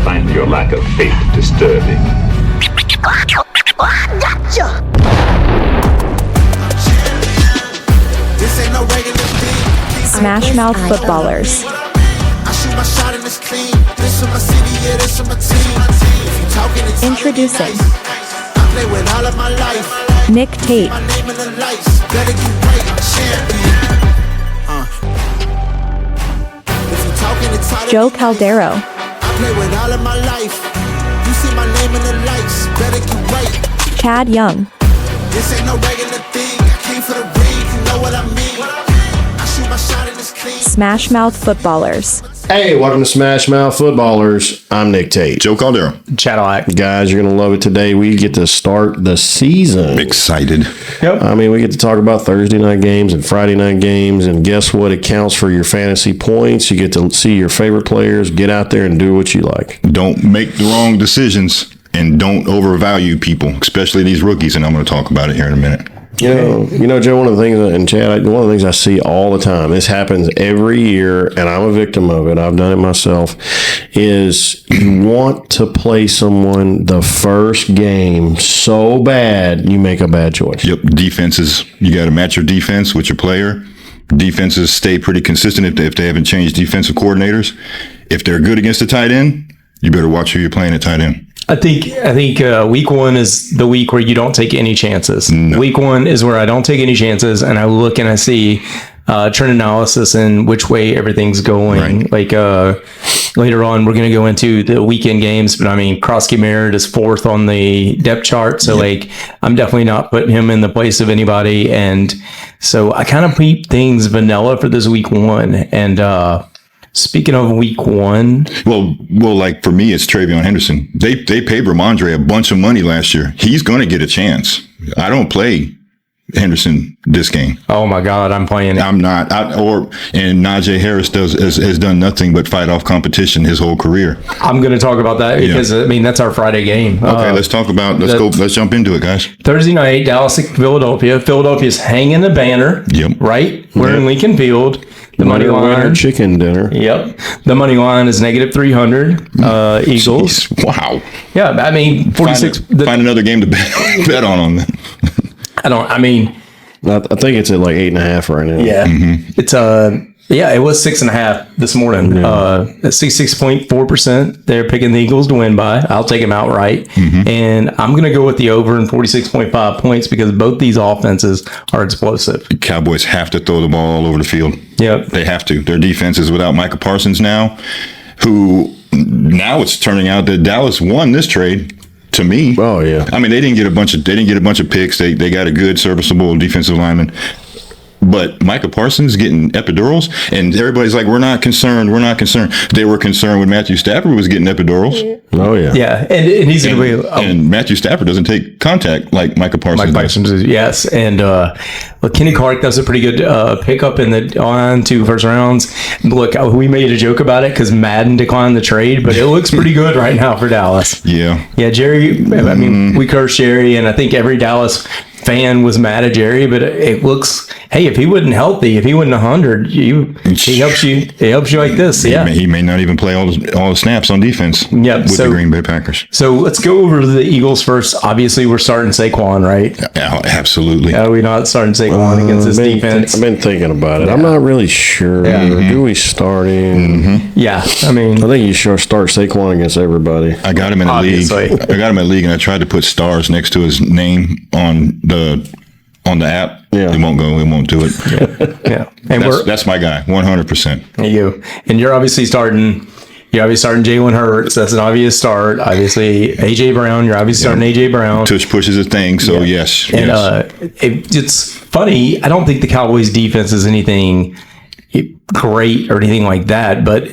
find your lack of faith disturbing. Gotcha! SmashMouth Footballerz. Introducing Nic Tate, Joe Caldero, Chad Young, SmashMouth Footballerz. Hey, welcome to SmashMouth Footballerz. I'm Nic Tate. Joe Caldero. Cadillac. Guys, you're going to love it today. We get to start the season. Excited. Yep. I mean, we get to talk about Thursday night games and Friday night games, and guess what? It counts for your fantasy points. You get to see your favorite players. Get out there and do what you like. Don't make the wrong decisions and don't overvalue people, especially these rookies, and I'm going to talk about it here in a minute. You know, Joe, one of the things, and Chad, one of the things I see all the time, this happens every year, and I'm a victim of it, I've done it myself, is you want to play someone the first game so bad, you make a bad choice. Yep, defenses, you got to match your defense with your player. Defenses stay pretty consistent if they haven't changed defensive coordinators. If they're good against the tight end, you better watch who you're playing at tight end. I think week one is the week where you don't take any chances. No. Week one is where I don't take any chances, and I look and I see trend analysis and which way everything's going. Right. Like later on, we're going to go into the weekend games, but I mean, Krosky Merritt is fourth on the depth chart, so like I'm definitely not putting him in the place of anybody, and so I kind of keep things vanilla for this week one, and speaking of week one. Well, like for me, it's Travion Henderson. They paid Ramondre a bunch of money last year. He's going to get a chance. I don't play Henderson this game. Oh my God, I'm playing. I'm not. And Najee Harris has done nothing but fight off competition his whole career. I'm going to talk about that because I mean that's our Friday game. Okay, let's jump into it, guys. Thursday night, Dallas, Philadelphia. Philadelphia's hanging the banner. Yep. Right? We're in Lincoln Field. The money line. Chicken dinner. Yep. The money line is negative 300. Eagles. Jeez, wow. Yeah, I mean 46. Find another game to bet on them. I think it's at like 8.5 right now. Yeah. Mm-hmm. It's it was 6.5 this morning. At 66.4%. They're picking the Eagles to win by. I'll take them outright. Mm-hmm. And I'm going to go with the over in 46.5 points because both these offenses are explosive. The Cowboys have to throw the ball all over the field. Yep. They have to. Their defense is without Micah Parsons now, who now it's turning out that Dallas won this trade. To me, oh yeah. I mean, they didn't get a bunch of picks. They got a good, serviceable defensive lineman. But Micah Parsons getting epidurals, and everybody's like, we're not concerned. They were concerned when Matthew Stafford was getting epidurals. Oh, yeah. Yeah, and he's going to be... and Matthew Stafford doesn't take contact like Micah Parsons does. Yes, and Kenny Clark does a pretty good pickup in the on 2 first rounds. Look, we made a joke about it because Madden declined the trade, but it looks pretty good right now for Dallas. Yeah. Yeah, Jerry, I mean, we cursed Jerry, and I think every Dallas fan was mad at Jerry, but it looks, hey, if he wasn't healthy, if he wasn't 100, he helps you like this. He may not even play all the snaps on defense. Yep, with the Green Bay Packers. So let's go over the Eagles first. Obviously, we're starting Saquon, right? Yeah, absolutely. Are we not starting Saquon against this defense? I've been thinking about it. Yeah. I'm not really sure. Yeah. Do we start him? Mm-hmm. Yeah, I mean, I think you should start Saquon against everybody. I got him in the league. I got him in the league, and I tried to put stars next to his name on the app. Yeah. It won't go. It won't do it. Yeah. And that's my guy, 100%. You. And you're obviously starting Jalen Hurts. That's an obvious start. Obviously, A.J. Brown. You're obviously starting A.J. Brown. Tush pushes a thing, so yes. And it's funny. I don't think the Cowboys' defense is anything great or anything like that, but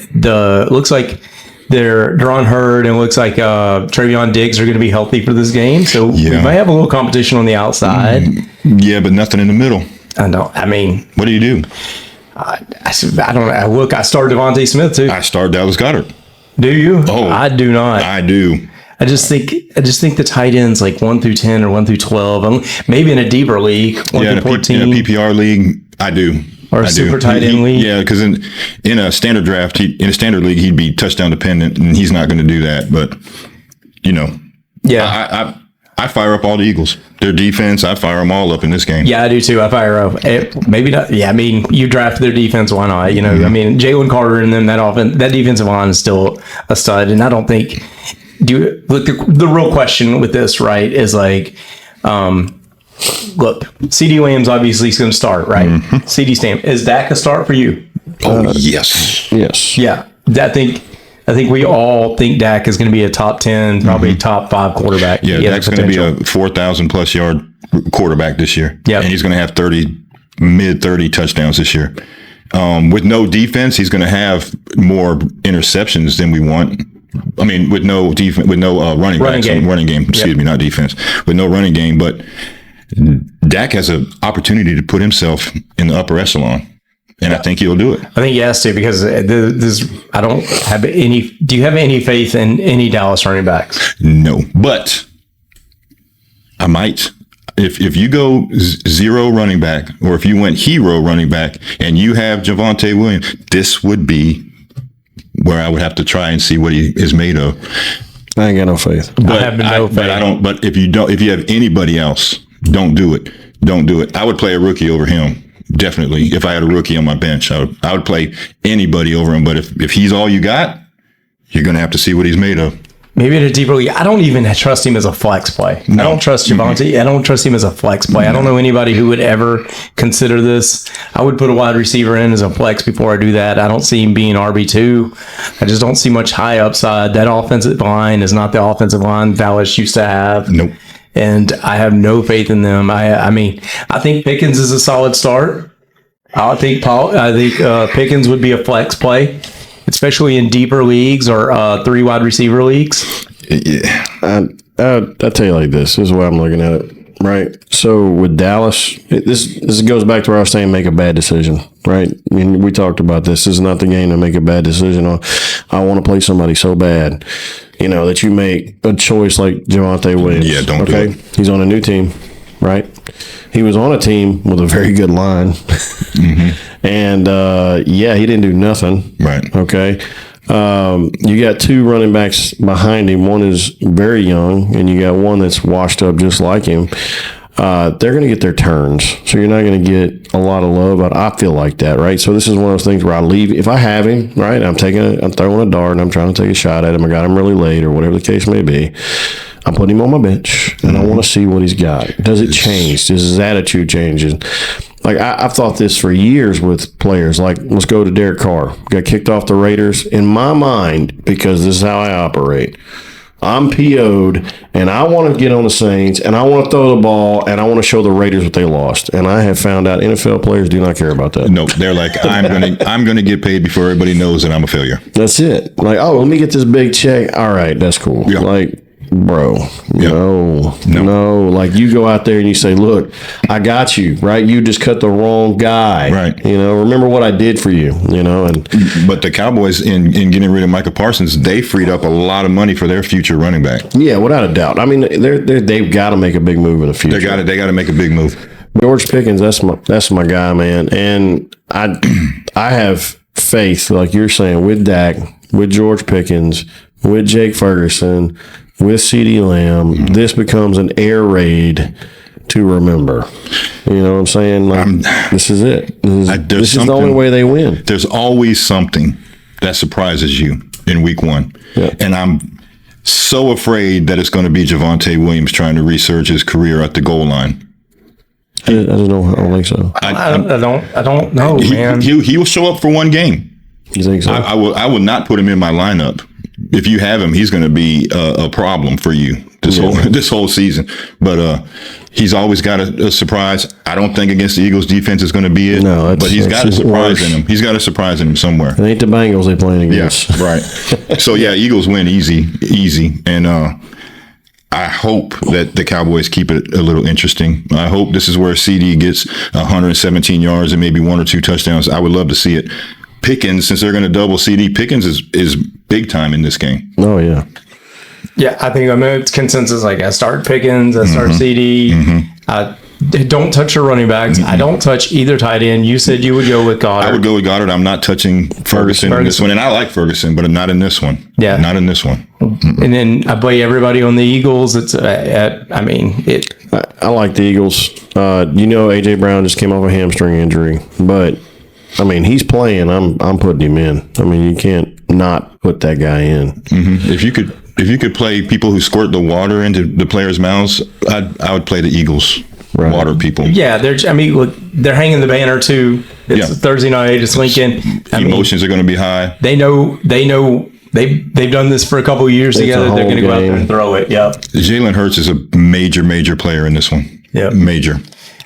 looks like they're Deron Hurd and it looks like Travion Diggs are going to be healthy for this game. So we might have a little competition on the outside. Yeah, but nothing in the middle. I know. I mean, what do you do? I don't know. I started Devontae Smith too. I started Dallas Goedert. Do you? Oh, I do not. I do. I just think the tight ends like 1 through 10 or 1 through 12, maybe in a deeper league, 1 through 14. In a PPR league, I do. Or a super tight end league? Yeah, because in a standard draft, in a standard league, he'd be touchdown dependent, and he's not going to do that. But, I fire up all the Eagles. Their defense, I fire them all up in this game. Yeah, I do too. I fire up. Maybe not. Yeah, I mean, you draft their defense. Why not? I mean, Jalen Carter and them, that defensive line is still a stud. And I don't think. The real question with this, right, is like, look, CD Lamb's obviously is going to start, right? Mm-hmm. CD Stamp, is Dak a start for you? Oh, yes. Yeah, I think we all think Dak is going to be a top 10, probably top 5 quarterback. Yeah, Dak's going to be a 4,000 plus yard quarterback this year. Yeah, and he's going to have mid 30 touchdowns this year. With no defense, he's going to have more interceptions than we want. I mean, with no defense, with no running game. Excuse me, not defense. With no running game, but Dak has an opportunity to put himself in the upper echelon. And I think he'll do it. I think he has to, because I don't have any. Do you have any faith in any Dallas running backs? No, but I might. If you go zero running back, or if you went hero running back, and you have Javonte Williams, this would be where I would have to try and see what he is made of. I ain't got no faith. But I have no faith. But I don't. But if you have anybody else, don't do it. Don't do it. I would play a rookie over him. Definitely. If I had a rookie on my bench, I would play anybody over him. But if he's all you got, you're going to have to see what he's made of. Maybe in a deeper league. I don't even trust him as a flex play. No. I don't trust Javonte. Mm-hmm. I don't trust him as a flex play. I don't know anybody who would ever consider this. I would put a wide receiver in as a flex before I do that. I don't see him being RB2. I just don't see much high upside. That offensive line is not the offensive line Dallas used to have. Nope. And I have no faith in them. I mean, I think Pickens is a solid start. I think Pickens would be a flex play, especially in deeper leagues or 3 wide receiver leagues. Yeah. I'll tell you like this. This is why I'm looking at it. Right. So with Dallas, this goes back to where I was saying make a bad decision. Right. I mean, we talked about this. This is not the game to make a bad decision on. I want to play somebody so bad, that you make a choice like Javonte Williams. Yeah, don't do it. He's on a new team. Right. He was on a team with a very good line. Mm-hmm. And, he didn't do nothing. Right. Okay. You got 2 running backs behind him. One is very young, and you got one that's washed up just like him. They're going to get their turns, so you're not going to get a lot of love. I feel like that, right? So this is one of those things where I leave. If I have him, right, I'm throwing a dart, and I'm trying to take a shot at him. I got him really late, or whatever the case may be. I'm putting him on my bench, and I want to see what he's got. Does it change? Does his attitude change? Like, I've thought this for years with players. Like, let's go to Derek Carr. Got kicked off the Raiders. In my mind, because this is how I operate, I'm PO'd, and I want to get on the Saints, and I want to throw the ball, and I want to show the Raiders what they lost. And I have found out NFL players do not care about that. No, they're like, I'm gonna get paid before everybody knows that I'm a failure. That's it. Like, oh, let me get this big check. All right, that's cool. Yeah. Like, bro, no. Like, you go out there and you say, look, I got you, right? You just cut the wrong guy. Right. Remember what I did for you, and but the Cowboys in getting rid of Micah Parsons, they freed up a lot of money for their future running back. Yeah, without a doubt. I mean, they've got to make a big move in the future. They got to make a big move. George Pickens, that's my guy, man. And I have faith, like you're saying, with Dak, with George Pickens, with Jake Ferguson, with CeeDee Lamb. Mm-hmm. This becomes an air raid to remember. You know what I'm saying? Like, this is it. This is the only way they win. There's always something that surprises you in week 1. Yeah. And I'm so afraid that it's going to be Javonte Williams trying to resurge his career at the goal line. I don't think so. I don't know, man. He will show up for one game. You think so? I will not put him in my lineup. If you have him, he's going to be a problem for you this whole season. But he's always got a surprise. I don't think against the Eagles defense is going to be it. No, but he's got a surprise in him. He's got a surprise in him somewhere. It ain't the Bengals they playing against. Yeah, right. So Eagles win easy, and I hope that the Cowboys keep it a little interesting. I hope this is where CD gets 117 yards and maybe 1 or 2 touchdowns. I would love to see it. Pickens, since they're going to double CD, Pickens is big time in this game. Oh, yeah. Yeah, I think it's consensus. Like, I start Pickens, I start CD. Mm-hmm. don't touch your running backs. I don't touch either tight end. You said you would go with Goddard. I would go with Goddard. I'm not touching Ferguson in this one. And I like Ferguson, but not in this one. Yeah. Not in this one. And then I play everybody on the Eagles. It's, I like the Eagles. A.J. Brown just came off a hamstring injury, but I mean, he's playing. I'm putting him in. I mean, you can't not put that guy in. Mm-hmm. If you could play people who squirt the water into the players' mouths, I would play the Eagles. Right. Water people. Yeah, they're hanging the banner too. It's Thursday night. It's Lincoln. Emotions are going to be high. They know. They've done this for a couple of years together. They're going to go out there and throw it. Yeah. Jalen Hurts is a major player in this one. Yeah. Major.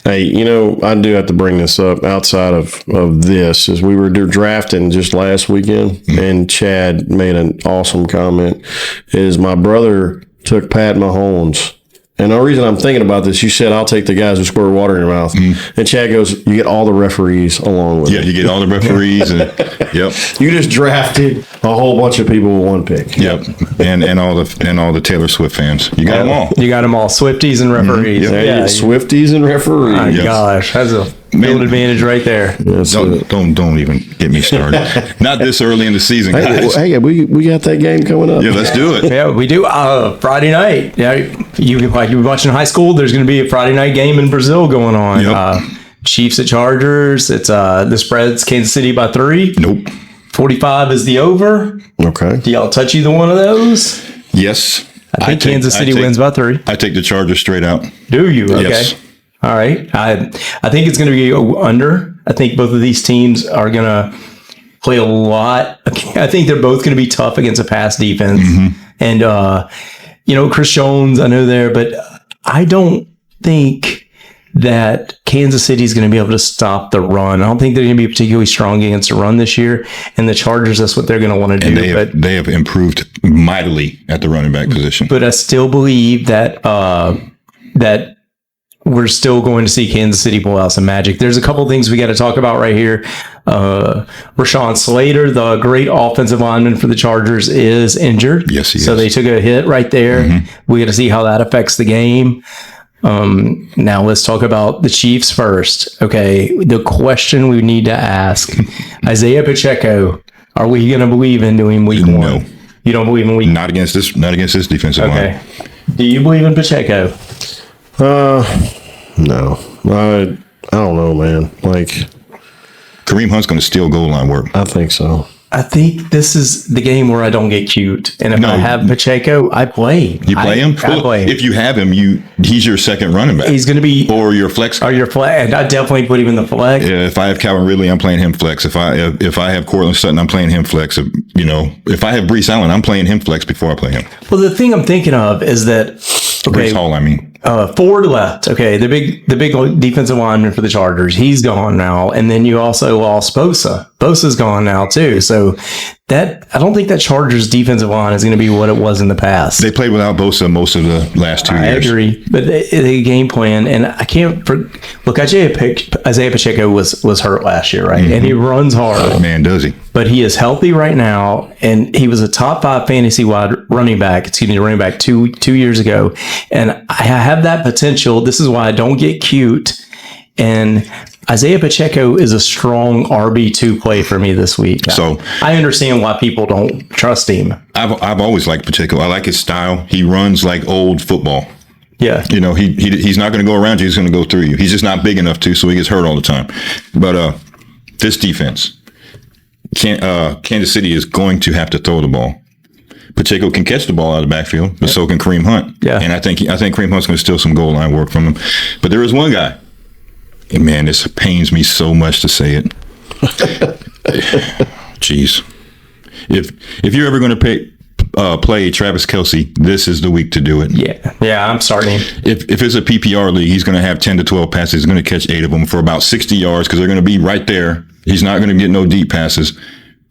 Hey, I do have to bring this up outside of this, as we were drafting just last weekend, and Chad made an awesome comment, is my brother took Pat Mahomes. And the reason I'm thinking about this, you said, I'll take the guys who squirt water in your mouth. And Chad goes, you get all the referees along with it. Yeah, you get all the referees. Yep. You just drafted a whole bunch of people with one pick. Yep. And all the Taylor Swift fans. You got them all. You got them all. Swifties and referees. Yep. Yeah. Swifties and referees. My gosh. That's a field advantage right there. Don't even get me started. Not this early in the season, guys. Hey, we got that game coming up. Yeah, let's do it. Yeah, we do. Friday night. Yeah, you were watching high school. There's going to be a Friday night game in Brazil going on. Yep. Chiefs at Chargers. It's the spread's Kansas City by 3. Nope. 45 is the over. Okay. Do y'all touch either one of those? Yes. I think Kansas City wins by 3. I take the Chargers straight out. Do you? Okay. Yes. All right. I think it's going to be under. I think both of these teams are going to play a lot. I think they're both going to be tough against a pass defense. And, Chris Jones, I know there, but I don't think that Kansas City is going to be able to stop the run. I don't think they're going to be particularly strong against the run this year. And the Chargers, that's what they're going to want to do. And they have improved mightily at the running back position. But I still believe that that we're still going to see Kansas City pull out some magic. There's a couple things we got to talk about right here. Rashawn Slater, the great offensive lineman for the Chargers, is injured. Yes, he is. So they took a hit right there. We got to see how that affects the game. Now let's talk about the Chiefs first. Okay, the question we need to ask: Isaiah Pacheco, are we going to believe in doing week 1? No, you don't believe in week. Not against this defensive line. Do you believe in Pacheco? No. I don't know, man. Like, Kareem Hunt's going to steal goal line work. I think so. I think this is the game where I don't get cute. And if I have Pacheco, I play. You play him? I play. If you have him, he's your second running back. He's going to be... Or your flex. Or your flex. I definitely put him in the flex. Yeah, if I have Calvin Ridley, I'm playing him flex. If I have Cortland Sutton, I'm playing him flex. If I have Breece Allen, I'm playing him flex before I play him. Well, the thing I'm thinking of is that... Breece Hall, I mean. Ford left. Okay, the big defensive lineman for the Chargers, he's gone now, and then you also lost Bosa. Bosa's gone now too. So that I don't think that Chargers defensive line is going to be what it was in the past. They played without Bosa most of the last 2 years. I agree, but the game plan, and I can't look. Isaiah Pacheco was hurt last year, right? And he runs hard. Oh, man, does he? But he is healthy right now, and he was a top 5 fantasy running back 2 years ago, and I have that potential. This is why I don't get cute. And Isaiah Pacheco is a strong RB2 play for me this week. So I understand why people don't trust him. I've always liked Pacheco. I like his style. He runs like old football. Yeah. He's not going to go around you. He's going to go through you. He's just not big enough to, so he gets hurt all the time. But this defense, Kansas City is going to have to throw the ball. Pacheco can catch the ball out of the backfield, but so can Kareem Hunt. Yeah. And I think Kareem Hunt's going to steal some goal line work from him. But there is one guy, and man, this pains me so much to say it. Jeez. If you're ever going to play Travis Kelce, this is the week to do it. Yeah, I'm starting him. If it's a PPR league, he's going to have 10 to 12 passes. He's going to catch 8 of them for about 60 yards because they're going to be right there. He's not going to get no deep passes,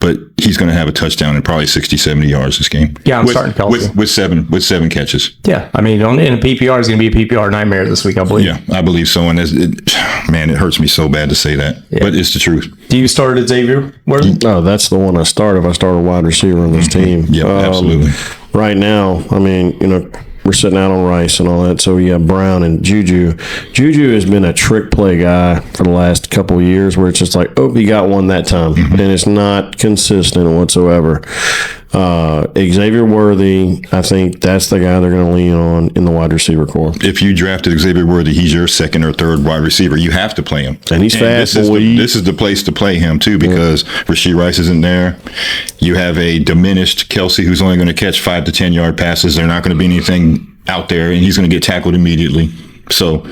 but he's going to have a touchdown and probably 60, 70 yards this game. Yeah, I'm starting Kelce. With seven catches. Yeah, I mean, in a PPR, it's going to be a PPR nightmare this week, I believe. Yeah, I believe so. And it hurts me so bad to say that, but it's the truth. Do you start at Xavier Worthy? No, that's the one I start if I start a wide receiver on this team. Yeah, absolutely. Right now, I mean, we're sitting out on Rice and all that. So you have Brown and Juju. Juju has been a trick play guy for the last couple of years where it's just like, oh, he got one that time. And it's not consistent whatsoever. Xavier Worthy, I think that's the guy they're going to lean on in the wide receiver core. If you drafted Xavier Worthy, he's your second or third wide receiver. You have to play him. And he's fast, this is the place to play him, too, because Rashee Rice isn't there. You have a diminished Kelsey who's only going to catch 5 to 10 yard passes. They're not going to be anything out there, and he's going to get tackled immediately. So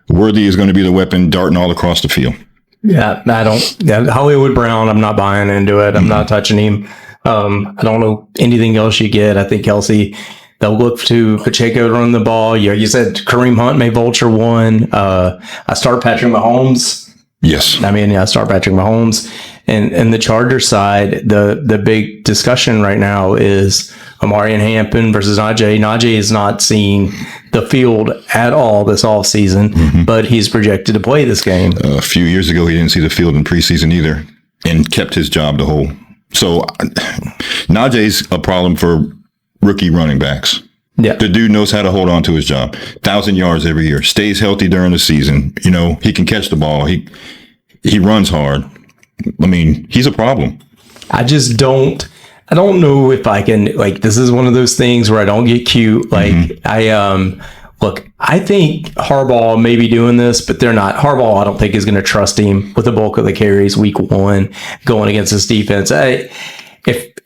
Worthy is going to be the weapon darting all across the field. Yeah, Hollywood Brown, I'm not buying into it. I'm not touching him. I don't know anything else you get. I think Kelsey, they'll look to Pacheco to run the ball. You said Kareem Hunt may vulture one. I start Patrick Mahomes. Yes. I start Patrick Mahomes. And the Chargers side, the big discussion right now is Amari and Hampton versus Najee. Najee is not seeing the field at all this offseason, but he's projected to play this game. A few years ago, he didn't see the field in preseason either and kept his job the whole. So Najee's a problem for rookie running backs. Yeah. The dude knows how to hold on to his job. 1,000 yards every year. Stays healthy during the season. He can catch the ball. He runs hard. I mean, he's a problem. I don't know if I can, this is one of those things where I don't get cute. I think Harbaugh may be doing this, but they're not. Harbaugh, I don't think, is going to trust him with the bulk of the carries week 1 going against this defense.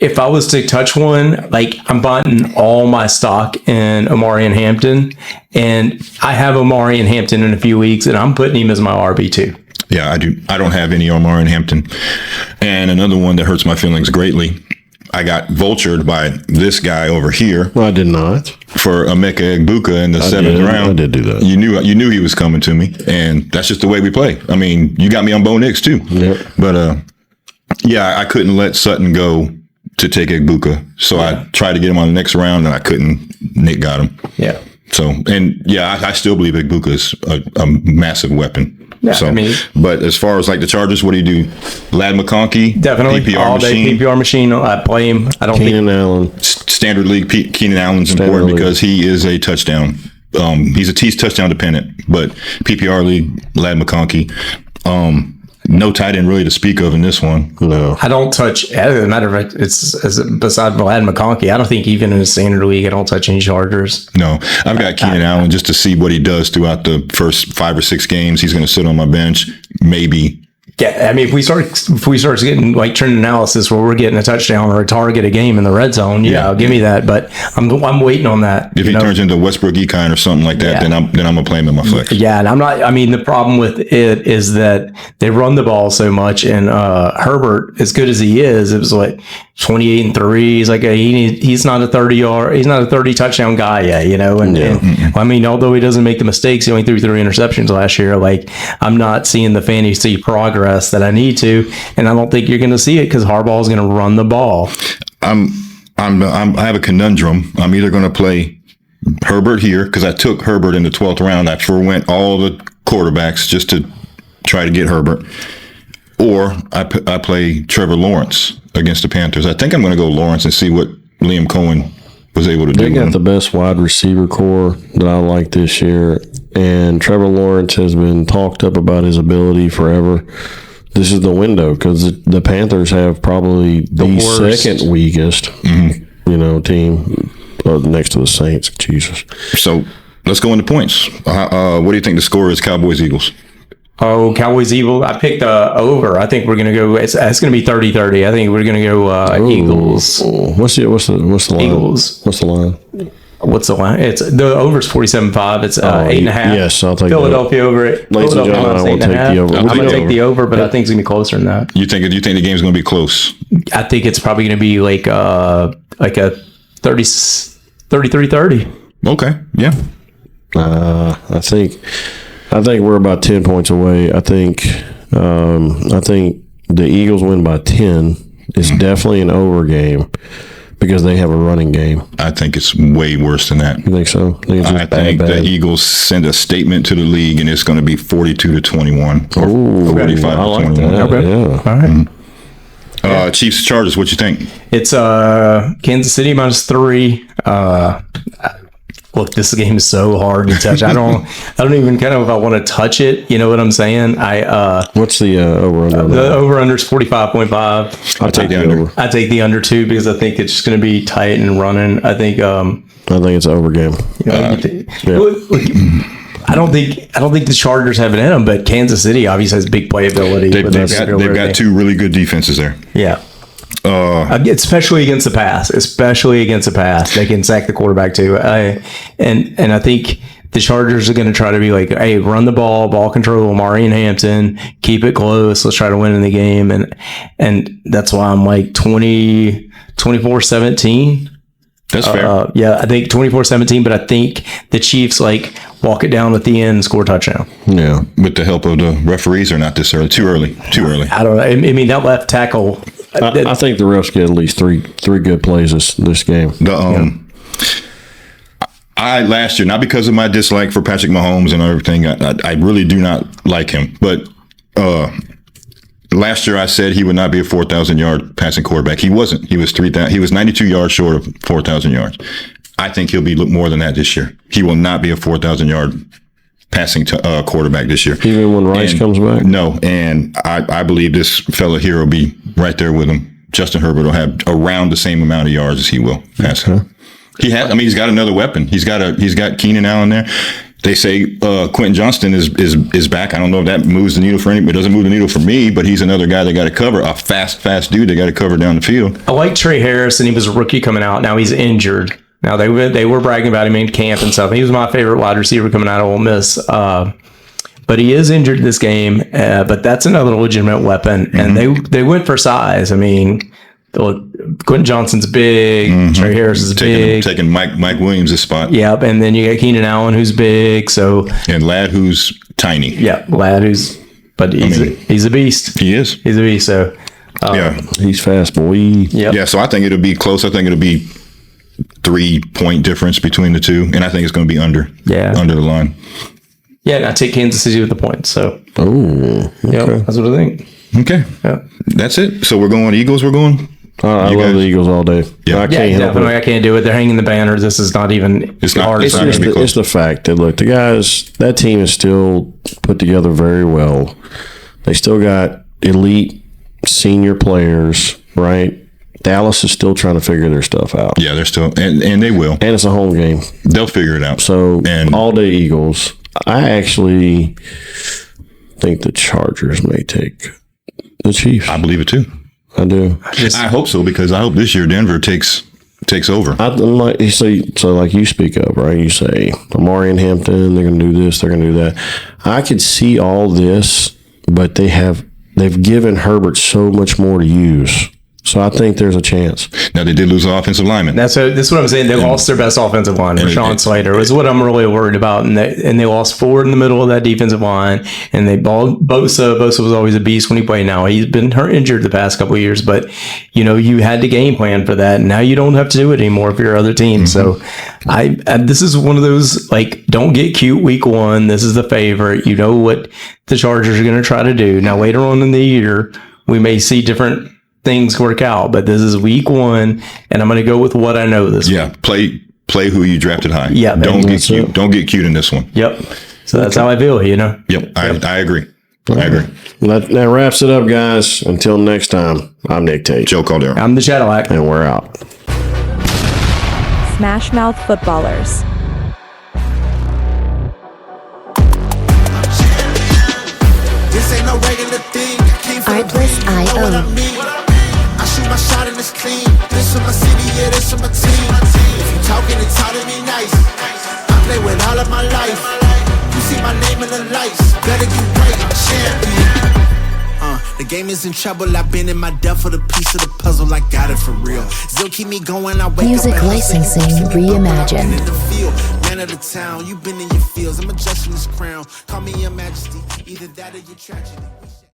If I was to touch one, I'm buying all my stock in Amari and Hampton, and I have Amari and Hampton in a few weeks, and I'm putting him as my RB2. Yeah, I do. I don't have any Amari and Hampton. And another one that hurts my feelings greatly, I got vultured by this guy over here. Well, I did not. For Emeka Egbuka in the 7th round. I did do that. You knew he was coming to me, and that's just the way we play. I mean, you got me on Bo Nix too. Yep. But I couldn't let Sutton go to take Egbuka, so I tried to get him on the next round, and I couldn't. Nick got him. Yeah. So, I still believe Egbuka is a massive weapon. Yeah, so, but as far as the Chargers, what do you do? Lad McConkey, definitely PPR all machine. day PPR machine. I play him. I don't Keenan Allen. Standard league. Keenan Allen's important because he is a touchdown. He's touchdown dependent, but PPR league, Lad McConkey. No tight end really to speak of in this one. No. I don't touch, as a matter of fact, it's besides Vlad McConkey, I don't think even in a standard league, I don't touch any Chargers. No. I've got Keenan Allen just to see what he does throughout the first 5 or 6 games. He's going to sit on my bench, maybe. Yeah, I mean, if we start getting trend analysis where we're getting a touchdown or a target a game in the red zone, give me that. But I'm waiting on that. If he turns into Westbrook Ekine or something like that, then I'm gonna play him in my flex. Yeah, and I'm not. I mean, the problem with it is that they run the ball so much, and Herbert, as good as he is, it was 28-3. He's he's not a 30 touchdown guy yet, And I mean, although he doesn't make the mistakes, he only threw 3 interceptions last year. I'm not seeing the fantasy progress that I need to, and I don't think you're going to see it because Harbaugh is going to run the ball. I have a conundrum. I'm either going to play Herbert here because I took Herbert in the 12th round. I forwent all the quarterbacks just to try to get Herbert, or I play Trevor Lawrence against the Panthers. I think I'm going to go Lawrence and see what Liam Cohen was able to do. They got the best wide receiver core that I like this year, and Trevor Lawrence has been talked up about his ability forever. This is the window because the Panthers have probably the second weakest, team next to the Saints. Jesus. So let's go into points. What do you think the score is? Cowboys Eagles. Oh, Cowboys Eagles. I picked over. I think we're going to go. It's going to be 30-30. I think we're going to go Eagles. What's the line? Eagles. What's the line? What's the line? It's the over's 47.5. It's 8.5. Yes, I'll take Philadelphia over it. Ladies and gentlemen, I will take the over. I'm going to take the over, but I think it's going to be closer than that. You think the game's going to be close? I think it's probably going to be like a 33-30. Okay. Yeah. I think we're about 10 points away. I think the Eagles win by 10. It's definitely an over game because they have a running game. I think it's way worse than that. You think so? I think the Eagles send a statement to the league, and it's going to be 42-21 or 45-21. Okay. Yeah. All right. Chiefs Chargers. What you think? It's Kansas City -3. look, this game is so hard to touch. I don't even kind of if I want to touch it. You know what I'm saying? What's the over under? The over under is 45.5. I'll take the under. I take the under too because I think it's just going to be tight and running. I think it's an over game. I don't think the Chargers have it in them, but Kansas City obviously has big playability. They've got two really good defenses there. Yeah. Especially against the pass. They can sack the quarterback too. And I think the Chargers are going to try to be like, hey, run the ball control, Amari and Hampton, keep it close. Let's try to win in the game. And that's why I'm like 24-17. That's fair. Yeah, I think 24-17, but I think the Chiefs like walk it down at the end and score a touchdown. Yeah. With the help of the referees or not this early? Too early. I don't know. I mean, that left tackle. I think the refs get at least three good plays this game. I last year, not because of my dislike for Patrick Mahomes and everything, I really do not like him. But last year I said he would not be a 4,000-yard passing quarterback. He wasn't. He was 3,000. He was 92 yards short of 4,000 yards. I think he'll be more than that this year. He will not be a 4,000-yard passing quarterback this year. Even when Rice comes back? No, and I believe this fella here will be right there with him. Justin Herbert will have around the same amount of yards as he will passing. Okay. He's got another weapon. He's got Keenan Allen there. They say Quentin Johnston is back. I don't know if that moves the needle for anybody. It doesn't move the needle for me, but he's another guy they got to cover. A fast dude they got to cover down the field. I like Trey Harris, and he was a rookie coming out. Now he's injured. Now they were bragging about him in camp and stuff. He was my favorite wide receiver coming out of Ole Miss. But he is injured this game. But that's another legitimate weapon. Mm-hmm. And they went for size. I mean, Quentin Johnston's big. Mm-hmm. Trey Harris is big. Taking Mike Williams' spot. Yep. And then you got Keenan Allen, who's big. And Ladd, who's tiny. Yeah, Ladd, he's a beast. He is. He's a beast. So he's fast, boy. Yep. Yeah. So I think it'll be close. I think it'll be 3-point difference between the two, and I think it's going to be under the line. Yeah, and I take Kansas City with the points. So, okay. Yeah, that's what I think. Okay, that's it. So we're going Eagles. We're going. I love the Eagles all day. Yeah, I can't do it. They're hanging the banners. This is not even. It's not. It's the fact that look, that team is still put together very well. They still got elite senior players, right? Dallas is still trying to figure their stuff out. Yeah, they're still, and they will. And it's a home game. They'll figure it out. So, all day Eagles. I actually think the Chargers may take the Chiefs. I believe it too. I do. I hope so, because I hope this year Denver takes over. Like you speak of, right? You say Amari and Hampton, they're going to do this, they're going to do that. I could see all this, but they've given Herbert so much more to use. So I think there's a chance. Now, they did lose an offensive lineman. That's what I'm saying. They lost their best offensive line. Rashawn Slater is what I'm really worried about. And they lost forward in the middle of that defensive line. And Bosa was always a beast when he played. Now he's been injured the past couple of years, but you had to game plan for that. And now you don't have to do it anymore for your other team. Mm-hmm. So this is one of those, like, don't get cute week one. This is the favorite. You know what the Chargers are going to try to do. Now later on in the year, we may see different things work out, but this is week one, and I'm going to go with what I know this week. Play who you drafted high. Yeah, don't get cute. Don't get cute in this one. Yep. So that's how I feel. Yep. I agree. I agree. That wraps it up, guys. Until next time, I'm Nic Tate. Joe Caldero. I'm the Cadillac, and we're out. SmashMouth Footballers. This ain't no regular thing. Artlist.io. I shoot my shot and it's clean. This for my city, yeah, this for my team. If you talking, it's all to me nice. I play with all of my life. You see my name in the lights. Better get right, champion. The game is in trouble. I've been in my depth for the piece of the puzzle. I got it for real. Still keep me going. I wake Music up licensing reimagined. in the field, man of the town. You been in your fields. I'm adjusting this crown. Call me your majesty. Either that or your tragedy.